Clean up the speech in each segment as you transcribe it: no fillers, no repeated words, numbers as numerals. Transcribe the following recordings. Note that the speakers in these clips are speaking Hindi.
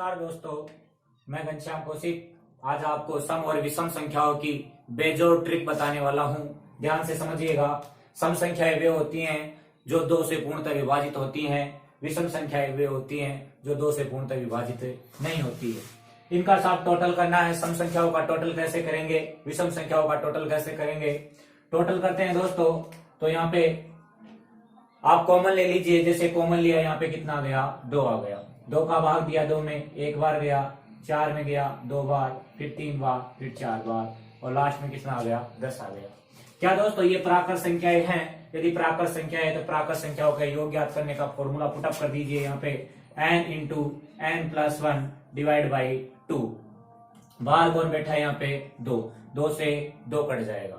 नमस्कार दोस्तों, मैं घनश्याम कौशिक आज आपको सम और विषम संख्याओं की बेजोड़ ट्रिक बताने वाला हूं। ध्यान से समझिएगा। सम संख्याएं वे होती हैं जो दो से पूर्णतः विभाजित होती हैं। विषम संख्याएं वे होती हैं जो दो से पूर्णतः विभाजित नहीं होती है। इनका साथ टोटल करना है। सम संख्याओं का टोटल कैसे करेंगे, विषम संख्याओं का टोटल कैसे करेंगे। टोटल करते हैं दोस्तों, तो यहाँ पे आप कॉमन ले लीजिए। जैसे कॉमन लिया, यहाँ पे कितना आ गया, 2 आ गया। 2 का भाग दिया 2 में, एक बार गया, 4 में गया 2 बार, फिर 3 बार, फिर 4 बार, और लास्ट में कितना आ गया, 10 आ गया। क्या दोस्तों ये प्राकृत संख्याएं हैं? यदि प्राकृत संख्या है तो प्राकृत संख्याओं का योग ज्ञात करने का फॉर्मूला पुटअप कर दीजिए। यहाँ पे n into n plus 1 divide by 2। बाहर कौन बैठा है, यहाँ पे 2 से 2 कट जाएगा।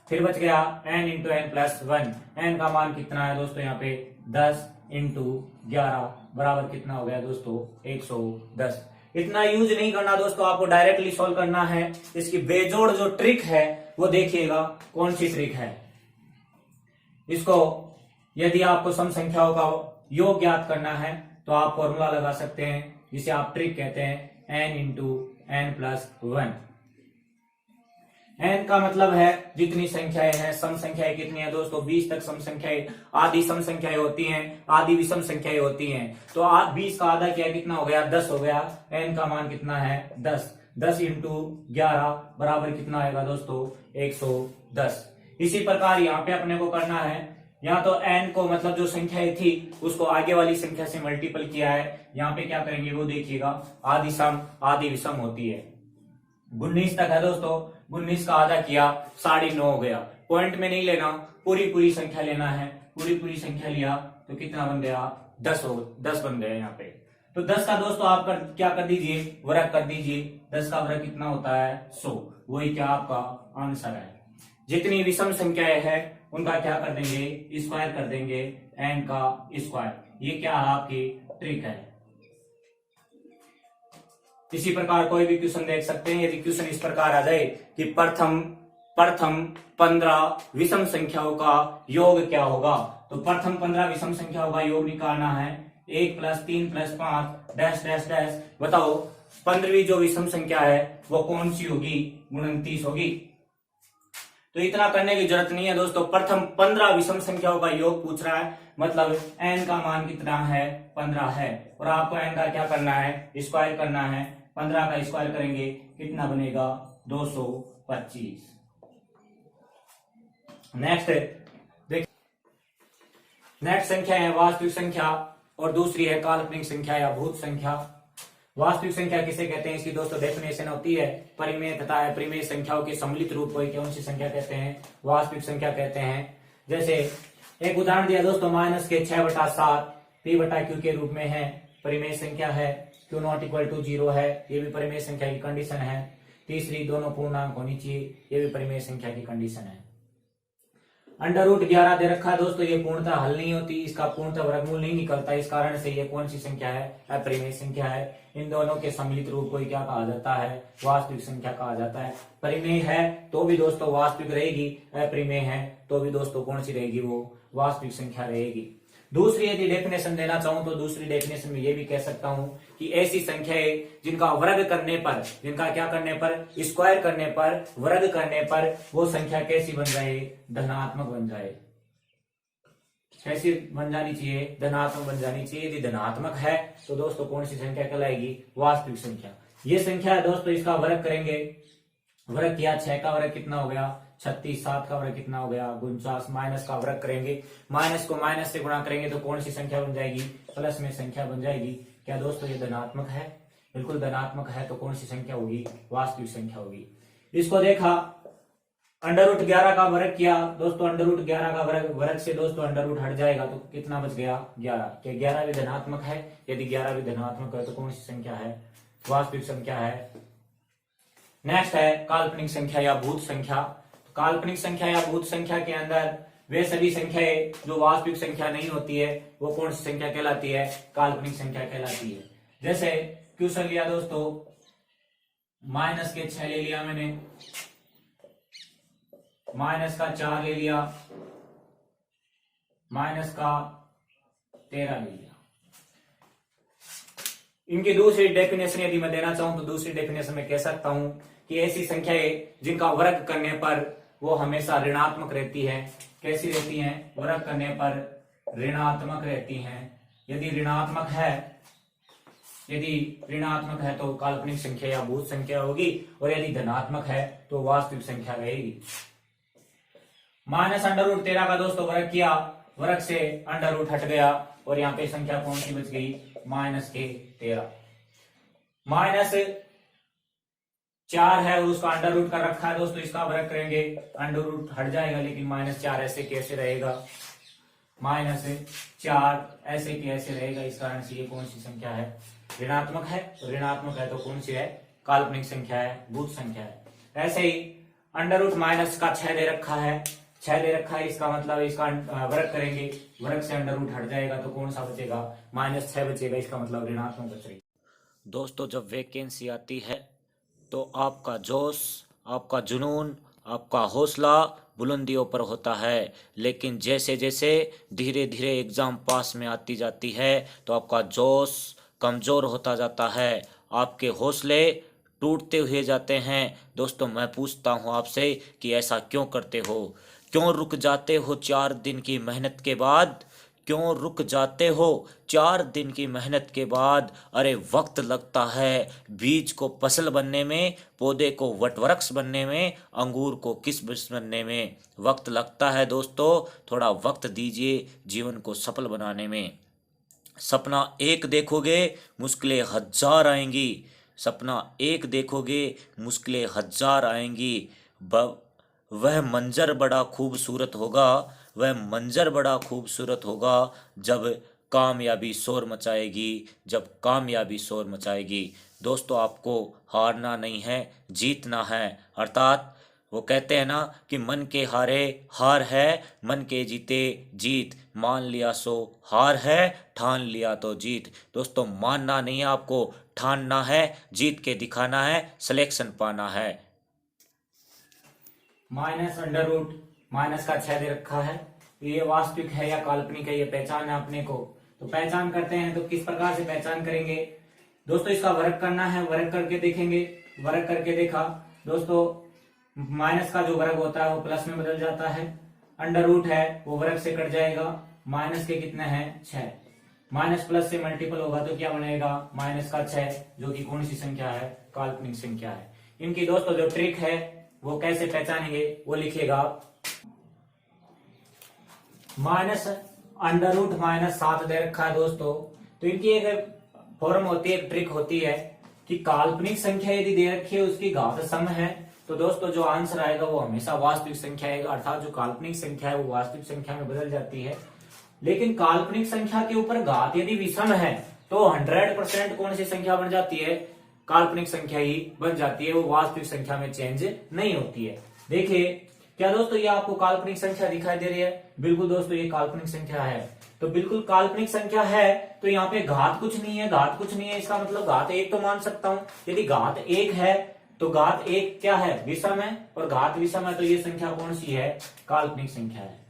फिर बच गया n into n plus 1। n का मान कितना है दोस्तों, यहाँ पे 10 इंटू 11 बराबर कितना हो गया दोस्तों, 110। इतना यूज नहीं करना दोस्तों, आपको डायरेक्टली सॉल्व करना है। इसकी बेजोड़ जो ट्रिक है वो देखिएगा कौन सी ट्रिक है। इसको यदि आपको सम संख्याओं का योग ज्ञात करना है तो आप फॉर्मूला लगा सकते हैं, जिसे आप ट्रिक कहते हैं n into n plus 1। n का मतलब है जितनी संख्याएं हैं। सम संख्याएं कितनी है दोस्तों, 20 तक सम संख्याएं, आधी सम संख्याएं होती हैं, आधी विषम संख्याएं होती हैं। तो 20 का आधा क्या कितना हो गया, 10 हो गया। n का मान कितना है, 10। 10 इंटू 11 बराबर कितना आएगा दोस्तों, 110। इसी प्रकार यहाँ पे अपने को करना है। यहाँ तो n को मतलब जो संख्याएं थी उसको आगे वाली संख्या से मल्टीपल किया है। यहाँ पे क्या करेंगे वो देखिएगा। आधी सम आधी विषम होती है। 19 तक है दोस्तों, 19 का आधा किया 9.5 हो गया। पॉइंट में नहीं लेना, पूरी संख्या लेना है। पूरी संख्या लिया तो कितना बन गया, 10 बन गया यहाँ पे। तो 10 का दोस्तों आप क्या कर दीजिए, वर्ग कर दीजिए। 10 का वर्ग कितना होता है, 100। वही क्या आपका आंसर है। जितनी विषम संख्याएं हैं उनका क्या कर देंगे, स्क्वायर कर देंगे, n का स्क्वायर। ये क्या है, आपकी ट्रिक है। इसी प्रकार कोई भी क्वेश्चन देख सकते हैं। यदि क्वेश्चन इस प्रकार आ जाए कि प्रथम 15 विषम संख्याओं का योग क्या होगा, तो प्रथम 15 विषम संख्याओं का योग निकालना है। 1 + 3 + 5 डैश डैश डैश। बताओ 15वीं जो विषम संख्या है वो कौन सी होगी, 29 होगी। तो इतना करने की जरूरत नहीं है दोस्तों। प्रथम 15 विषम संख्याओं का योग पूछ रहा है, मतलब n का मान कितना है, 15 है। और आपको n का क्या करना है, स्क्वायर करना है। 15 का स्क्वायर करेंगे कितना बनेगा, 225। नेक्स्ट संख्या है वास्तविक संख्या और दूसरी है काल्पनिक संख्या या भूत संख्या। वास्तविक संख्या किसे कहते हैं, इसकी दोस्तों डेफिनेशन होती है परिमेय तथा अपरिमेय संख्याओं के सम्मिलित रूप को कौन सी संख्या कहते हैं, वास्तविक संख्या कहते हैं। जैसे एक उदाहरण दिया दोस्तों, -6/7 p/q के रूप में है, परिमेय संख्या है। q ≠ 0 है, ये भी परिमेय संख्या की कंडीशन है। तीसरी, दोनों पूर्णांक होनी चाहिए, ये भी परिमेय संख्या की कंडीशन है। √11 दे रखा है दोस्तों, ये पूर्णतः हल नहीं होती, इसका पूर्णतः वर्गमूल नहीं निकलता। इस कारण से ये कौन सी संख्या है, अपरिमेय संख्या है। इन दोनों के सम्मिलित रूप को क्या कहा जाता है, वास्तविक संख्या कहा जाता है। परिमेय है तो भी दोस्तों वास्तविक रहेगी, अपरिमेय है तो भी दोस्तों कौन सी रहेगी, वो वास्तविक संख्या रहेगी। दूसरी यदि डेफिनेशन देना चाहूं तो दूसरी डेफिनेशन में ये भी कह सकता हूं कि ऐसी संख्याएं जिनका वर्ग करने पर, जिनका क्या करने पर, स्क्वायर करने पर, वर्ग करने पर वो संख्या कैसी बन जाए, धनात्मक बन जाए। कैसी बन जानी चाहिए, धनात्मक बन जानी चाहिए। यदि धनात्मक है तो दोस्तों कौन सी संख्या कहलाएगी, वास्तविक संख्या। ये संख्या है दोस्तों, इसका वर्ग करेंगे। वर्ग किया, 6 का वर्ग कितना हो गया, 36। 7 का वर्ग कितना हो गया, 49। माइनस का वर्ग करेंगे, माइनस को माइनस से गुणा करेंगे तो कौन सी संख्या बन जाएगी, प्लस में संख्या बन जाएगी। क्या दोस्तों ये धनात्मक है, बिल्कुल धनात्मक है। तो कौन सी संख्या होगी, वास्तविक संख्या होगी। इसको देखा, √11 का वर्ग किया दोस्तों, √11 का वर्ग से दोस्तों √ हट जाएगा तो कितना बच गया, 11। क्या 11 भी धनात्मक है? यदि 11 भी धनात्मक है तो कौन सी संख्या है, वास्तविक संख्या है। नेक्स्ट है काल्पनिक संख्या या भूत संख्या। काल्पनिक संख्या या भूत संख्या के अंदर वे सभी संख्याएं जो वास्तविक संख्या नहीं होती है वो कौन सी संख्या कहलाती है, काल्पनिक संख्या कहलाती है। जैसे क्वेश्चन लिया दोस्तों, -6 ले लिया मैंने, -4 ले लिया, -13 ले लिया। इनकी दूसरी डेफिनेशन यदि मैं देना चाहूं तो दूसरी डेफिनेशन में कह सकता हूं कि ऐसी संख्याएं जिनका वर्ग करने पर वो हमेशा ऋणात्मक रहती है। कैसी रहती हैं? वर्ग करने पर ऋणात्मक रहती हैं। यदि ऋणात्मक है तो काल्पनिक संख्या या भूत संख्या होगी, और यदि धनात्मक है तो वास्तविक संख्या रहेगी। -√13 का दोस्तों वर्ग किया, वर्ग से अंडर रूट हट गया, और यहाँ पे संख्या कौन सी बच गई? -13। -4 है और उसका अंडर रूट कर रखा है दोस्तों, इसका वर्ग करेंगे, अंडर रूट हट जाएगा, लेकिन -4 ऐसे कैसे रहेगा? -4 ऐसे कैसे रहेगा? इस कारण से ये कौन सी संख्या है? ऋणात्मक है। ऋणात्मक है तो कौन सी है? काल्पनिक संख्या है, भूत संख्या है। ऐसे ही अंडर रूट माइनस का 6 दे रखा है, 6 दे रखा है, इसका मतलब इसका वर्ग करेंगे, वर्ग से अंडर रूट हट जाएगा तो कौन सा बचेगा? -6 बचेगा, इसका मतलब ऋणात्मक बचेगा। दोस्तों जब वैकेंसी आती है तो आपका जोश, आपका जुनून, आपका हौसला बुलंदियों पर होता है, लेकिन जैसे जैसे धीरे धीरे एग्ज़ाम पास में आती जाती है तो आपका जोश कमज़ोर होता जाता है, आपके हौसले टूटते हुए जाते हैं। दोस्तों मैं पूछता हूँ आपसे कि ऐसा क्यों करते हो? क्यों रुक जाते हो 4 दिन की मेहनत के बाद? क्यों रुक जाते हो 4 दिन की मेहनत के बाद? अरे वक्त लगता है बीज को फसल बनने में, पौधे को वटवृक्ष बनने में, अंगूर को किशमिश बनने में वक्त लगता है दोस्तों। थोड़ा वक्त दीजिए जीवन को सफल बनाने में। सपना एक देखोगे मुश्किलें 1000 आएंगी, सपना एक देखोगे मुश्किलें 1000 आएंगी। वह मंजर बड़ा खूबसूरत होगा, वह मंजर बड़ा खूबसूरत होगा जब कामयाबी शोर मचाएगी, जब कामयाबी शोर मचाएगी। दोस्तों आपको हारना नहीं है, जीतना है। अर्थात वो कहते हैं ना कि मन के हारे हार है, मन के जीते जीत। मान लिया सो हार है, ठान लिया तो जीत। दोस्तों मानना नहीं है आपको, ठानना है, जीत के दिखाना है, सिलेक्शन पाना है। माइनस का 6 दे रखा है, ये वास्तविक है या काल्पनिक है, ये पहचान है अपने को। तो पहचान करते हैं, तो किस प्रकार से पहचान करेंगे दोस्तों? इसका वर्ग करना है, वर्ग करके देखेंगे। वर्ग करके देखा दोस्तों, माइनस का जो वर्ग होता है वो प्लस में बदल जाता है, अंडर रूट है वो वर्ग से कट जाएगा। माइनस के कितने हैं? 6। माइनस प्लस से मल्टीपल होगा तो क्या बनेगा? -6, जो कि कौन सी संख्या है? काल्पनिक संख्या है। इनकी दोस्तों जो ट्रिक है वो कैसे पहचानेंगे वो लिखिएगा आप। -√-7 दे रखा है दोस्तों, तो इनकी एक फॉर्म होती है, एक ट्रिक होती है कि काल्पनिक संख्या यदि दे रखी है उसकी घात सम है, तो दोस्तों जो आंसर आएगा वो हमेशा वास्तविक संख्या आएगा। अर्थात जो काल्पनिक संख्या है वो वास्तविक संख्या में बदल जाती है। लेकिन काल्पनिक संख्या के ऊपर घात यदि विषम है तो 100% कौन सी संख्या बन जाती है? काल्पनिक संख्या ही बन जाती है, वो वास्तविक संख्या में चेंज नहीं होती है। देखिए क्या दोस्तों, ये आपको काल्पनिक संख्या दिखाई दे रही है? बिल्कुल दोस्तों ये काल्पनिक संख्या है। तो बिल्कुल काल्पनिक संख्या है तो यहाँ पे घात कुछ नहीं है, घात कुछ नहीं है, इसका मतलब घात 1 तो मान सकता हूं। यदि घात 1 है तो घात 1 क्या है? विषम है, और घात विषम है तो ये संख्या कौन सी है? काल्पनिक संख्या है।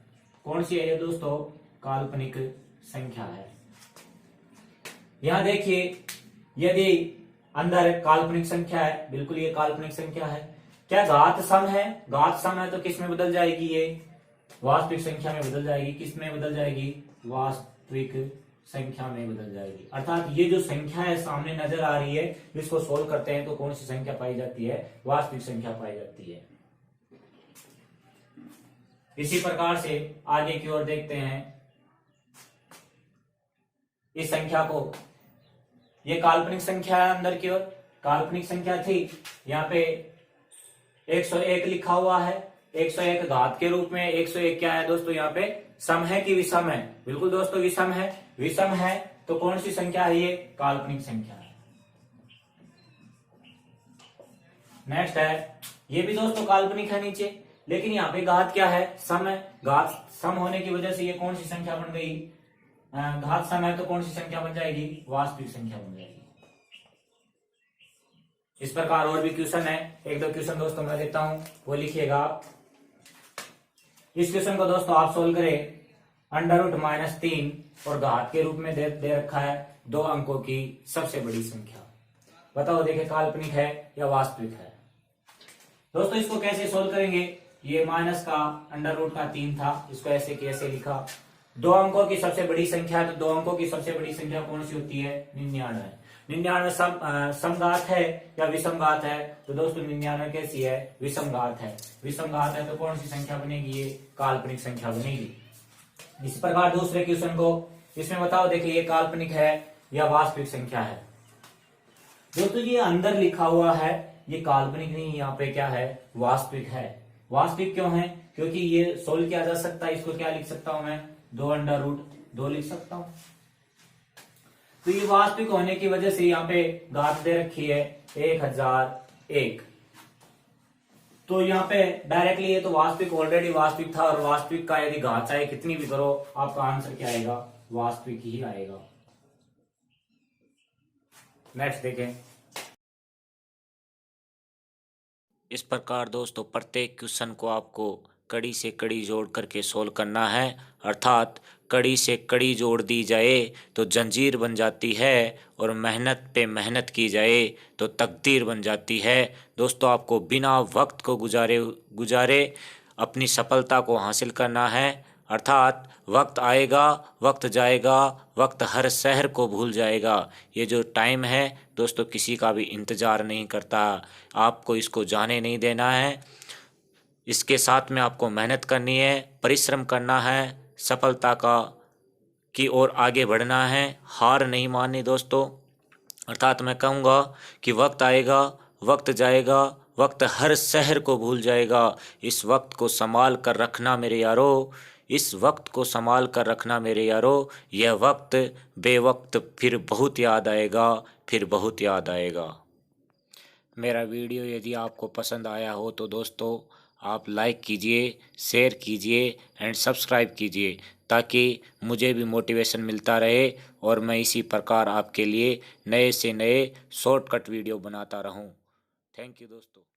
कौन सी है ये दोस्तों? काल्पनिक संख्या है। यहां देखिए, यदि अंदर काल्पनिक संख्या है, बिल्कुल ये काल्पनिक संख्या है। क्या घात सम है? घात सम है तो किस में बदल जाएगी? ये वास्तविक संख्या में बदल जाएगी। किस में बदल जाएगी? वास्तविक संख्या में बदल जाएगी। अर्थात ये जो संख्या है सामने नजर आ रही है, इसको सोल्व करते हैं तो कौन सी संख्या पाई जाती है? वास्तविक संख्या पाई जाती है। इसी प्रकार से आगे की ओर देखते हैं इस संख्या को। ये काल्पनिक संख्या है, अंदर की ओर काल्पनिक संख्या थी। यहाँ पे 101 लिखा हुआ है, 101 घात के रूप में। 101 क्या है दोस्तों? यहाँ पे सम है कि विषम है? बिल्कुल दोस्तों विषम है। विषम है तो कौन सी संख्या है? ये काल्पनिक संख्या है। नेक्स्ट है, ये भी दोस्तों काल्पनिक है नीचे, लेकिन यहाँ पे घात क्या है? सम है। घात सम होने की वजह से ये कौन सी संख्या बन गई? घात सम है तो कौन सी संख्या बन जाएगी? वास्तविक संख्या बन जाएगी। इस प्रकार और भी क्वेश्चन है, 1-2 क्वेश्चन दोस्तों मैं देता हूं, वो लिखिएगा आप। इस क्वेश्चन को दोस्तों आप सोल्व करें। अंडर रूट -3 और घात के रूप में दे रखा है, 2 अंकों की सबसे बड़ी संख्या। बताओ देखिए, काल्पनिक है या वास्तविक है। दोस्तों इसको कैसे सोल्व करेंगे, ये माइनस का अंडर रूट का 3 था, इसको ऐसे कैसे लिखा। 2 अंकों की सबसे बड़ी संख्या, तो 2 अंकों की सबसे बड़ी संख्या कौन सी होती है, 99। 99 समघात है या विषमघात है, तो दोस्तों 99 कैसी है, विषमघात है। विषमघात है तो कौन सी संख्या बनेगी, ये काल्पनिक संख्या बनेगी। इस प्रकार दूसरे क्वेश्चन को इसमें बताओ देखिए, ये काल्पनिक है या वास्तविक संख्या है। दोस्तों ये अंदर लिखा हुआ है ये काल्पनिक नहीं, यहाँ पे क्या है, वास्तविक है। वास्तविक क्यों है, क्योंकि ये सोल्व किया जा सकता है। इसको क्या लिख सकता हूं मैं, 2 अंडर रूट 2 लिख सकता हूं। तो ये वास्तविक होने की वजह से यहाँ पे घात दे रखी है 1001। तो यहाँ पे डायरेक्टली ये तो वास्तविक ऑलरेडी वास्तविक था, और वास्तविक का यदि घात चाहे कितनी भी करो, आपका आंसर क्या आएगा, वास्तविक ही आएगा। नेक्स्ट देखें। इस प्रकार दोस्तों प्रत्येक क्वेश्चन को आपको कड़ी से कड़ी जोड़ करके सोल्व करना है, अर्थात कड़ी से कड़ी जोड़ दी जाए तो जंजीर बन जाती है, और मेहनत पे मेहनत की जाए तो तकदीर बन जाती है। दोस्तों आपको बिना वक्त को गुजारे अपनी सफलता को हासिल करना है, अर्थात वक्त आएगा, वक्त जाएगा, वक्त हर शहर को भूल जाएगा। ये जो टाइम है दोस्तों किसी का भी इंतज़ार नहीं करता, आपको इसको जाने नहीं देना है। इसके साथ में आपको मेहनत करनी है, परिश्रम करना है, सफलता की ओर आगे बढ़ना है, हार नहीं माननी दोस्तों। अर्थात मैं कहूँगा कि वक्त आएगा, वक्त जाएगा, वक्त हर शहर को भूल जाएगा। इस वक्त को संभाल कर रखना मेरे यारो, इस वक्त को संभाल कर रखना मेरे यारो। यह वक्त बेवक्त फिर बहुत याद आएगा, फिर बहुत याद आएगा। मेरा वीडियो यदि आपको पसंद आया हो तो दोस्तों आप लाइक कीजिए, शेयर कीजिए एंड सब्सक्राइब कीजिए, ताकि मुझे भी मोटिवेशन मिलता रहे और मैं इसी प्रकार आपके लिए नए से नए शॉर्टकट वीडियो बनाता रहूं। थैंक यू दोस्तों।